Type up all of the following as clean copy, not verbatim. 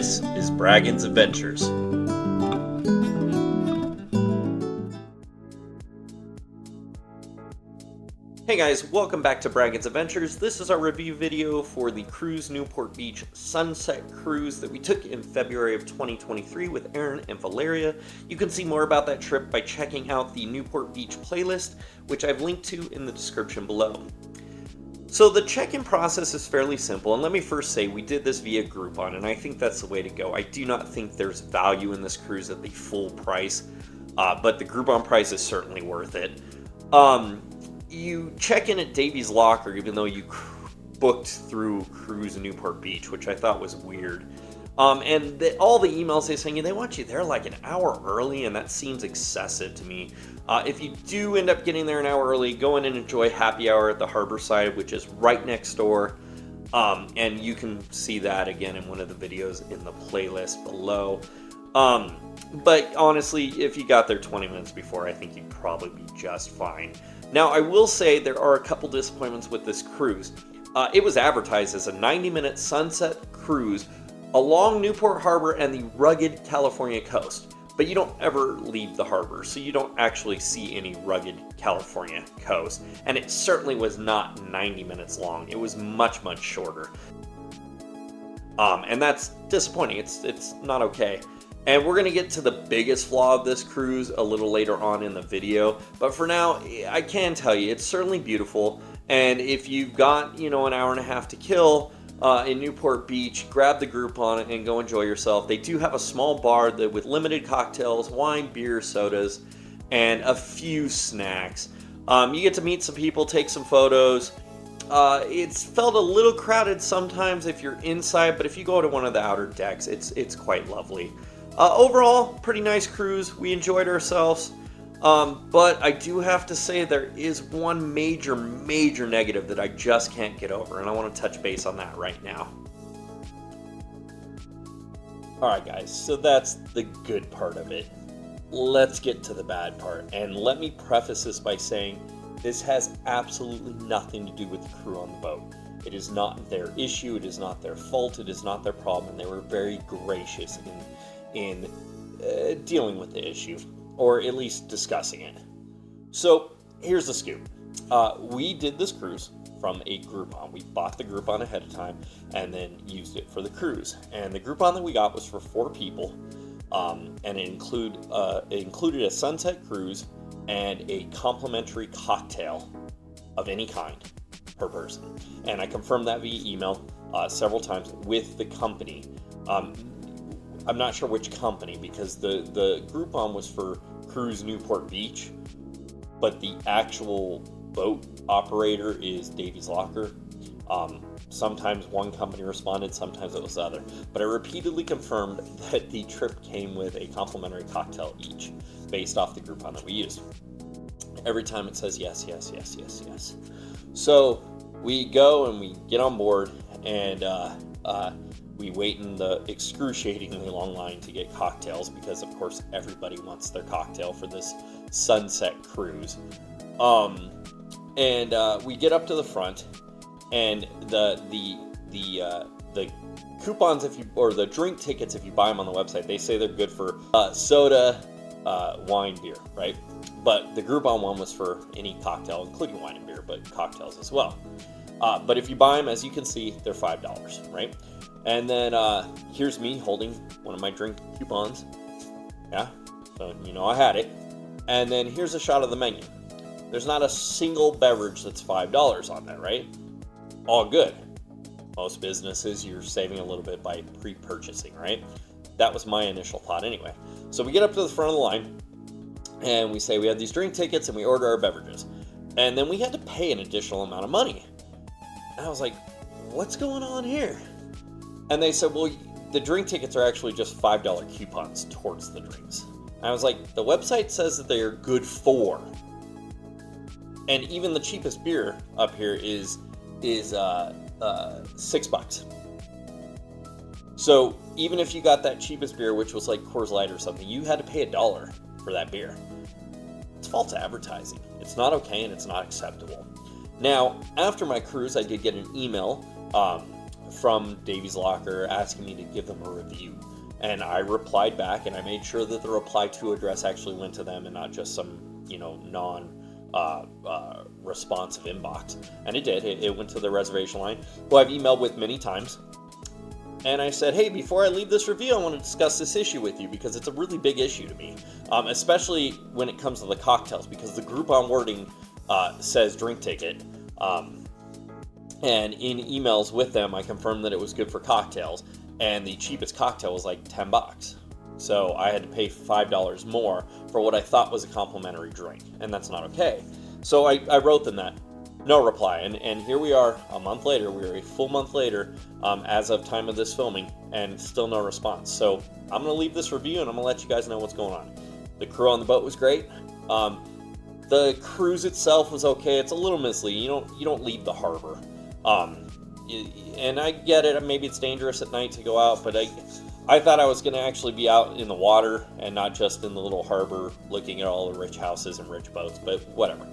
This is Braggin's Adventures. Hey guys, welcome back to Braggin's Adventures. This is our review video for the cruise Newport Beach Sunset Cruise that we took in February of 2023 with Aaron and Valeria. You can see more about that trip by checking out the Newport Beach playlist, which I've linked to in the description below. So the check-in process is fairly simple, and let me first say we did this via Groupon, and I think that's the way to go. I do not think there's value in this cruise at the full price, but the Groupon price is certainly worth it. You check in at Davey's locker even though you booked through Cruise Newport Beach, which I thought was weird. And all the emails they send you, they want you there like an hour early, and that seems excessive to me. If you do end up getting there an hour early, go in and enjoy happy hour at the harbor side, which is right next door. And you can see that again in one of the videos in the playlist below. But honestly, if you got there 20 minutes before, I think you'd probably be just fine. Now, I will say there are a couple disappointments with this cruise. It was advertised as a 90-minute sunset cruise along Newport Harbor and the rugged California coast. But you don't ever leave the harbor, so you don't actually see any rugged California coast. And it certainly was not 90 minutes long. It was much, much shorter. And that's disappointing. It's not okay. And we're going to get to the biggest flaw of this cruise a little later on in the video. But for now, I can tell you, it's certainly beautiful. And if you've got, an hour and a half to kill in Newport Beach, grab the Groupon and go enjoy yourself. They do have a small bar with limited cocktails, wine, beer, sodas, and a few snacks. You get to meet some people, take some photos. It's felt a little crowded sometimes if you're inside, but if you go to one of the outer decks, it's quite lovely. Overall, pretty nice cruise. We enjoyed ourselves. But I do have to say there is one major negative that I just can't get over, and I want to touch base on that right now. Alright guys, so that's the good part of it. Let's get to the bad part, and let me preface this by saying this has absolutely nothing to do with the crew on the boat. It is not their issue, it is not their fault, it is not their problem, and they were very gracious in dealing with the issue, or at least discussing it. So here's the scoop. We did this cruise from a Groupon. We bought the Groupon ahead of time and then used it for the cruise. And the Groupon that we got was for 4 people, and it included a sunset cruise and a complimentary cocktail of any kind per person. And I confirmed that via email several times with the company. I'm not sure which company, because the Groupon was for Cruise Newport Beach, but the actual boat operator is Davey's Locker. Sometimes one company responded, sometimes it was the other. But I repeatedly confirmed that the trip came with a complimentary cocktail each, based off the Groupon that we used. Every time it says yes, yes, yes, yes, yes. So we go and we get on board, and we wait in the excruciatingly long line to get cocktails, because of course everybody wants their cocktail for this sunset cruise. We get up to the front, and the coupons, or the drink tickets, if you buy them on the website, they say they're good for soda, wine, beer, right? But the Groupon one was for any cocktail, including wine and beer, but cocktails as well. But if you buy them, as you can see, they're $5, right? And then here's me holding one of my drink coupons. Yeah, so I had it. And then here's a shot of the menu. There's not a single beverage that's $5 on there, right? All good. Most businesses, you're saving a little bit by pre-purchasing, right? That was my initial thought anyway. So we get up to the front of the line, and we say we have these drink tickets, and we order our beverages. And then we had to pay an additional amount of money. And I was like, what's going on here? And they said, well, the drink tickets are actually just $5 coupons towards the drinks. And I was like, the website says that they are good for. And even the cheapest beer up here is $6. So even if you got that cheapest beer, which was like Coors Light or something, you had to pay $1 for that beer. It's false advertising. It's not okay, and it's not acceptable. Now, after my cruise, I did get an email from Davey's Locker asking me to give them a review. And I replied back, and I made sure that the reply to address actually went to them and not just some, non-responsive inbox. And it did. It went to the reservation line, who I've emailed with many times. And I said, hey, before I leave this review, I want to discuss this issue with you because it's a really big issue to me, especially when it comes to the cocktails, because the Groupon wording says drink ticket. And in emails with them, I confirmed that it was good for cocktails, and the cheapest cocktail was like $10. So I had to pay $5 more for what I thought was a complimentary drink, and that's not okay. So I wrote them that. No reply, and here we are a month later. We're a full month later as of time of this filming, and still no response. So I'm going to leave this review, and I'm going to let you guys know what's going on. The crew on the boat was great. The cruise itself was okay. It's a little misleading. You don't leave the harbor. And I get it. Maybe it's dangerous at night to go out, but I thought I was going to actually be out in the water and not just in the little harbor looking at all the rich houses and rich boats, but whatever.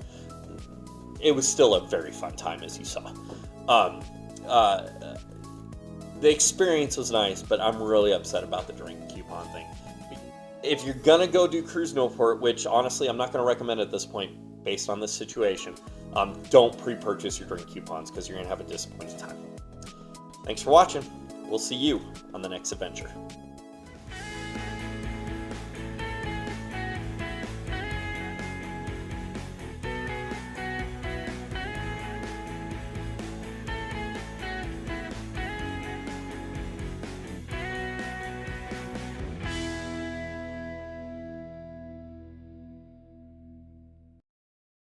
It was still a very fun time, as you saw. The experience was nice, but I'm really upset about the drink coupon thing. If you're going to go do Cruise Newport, which honestly I'm not going to recommend at this point based on this situation, don't pre-purchase your drink coupons because you're going to have a disappointing time. Thanks for watching. We'll see you on the next adventure.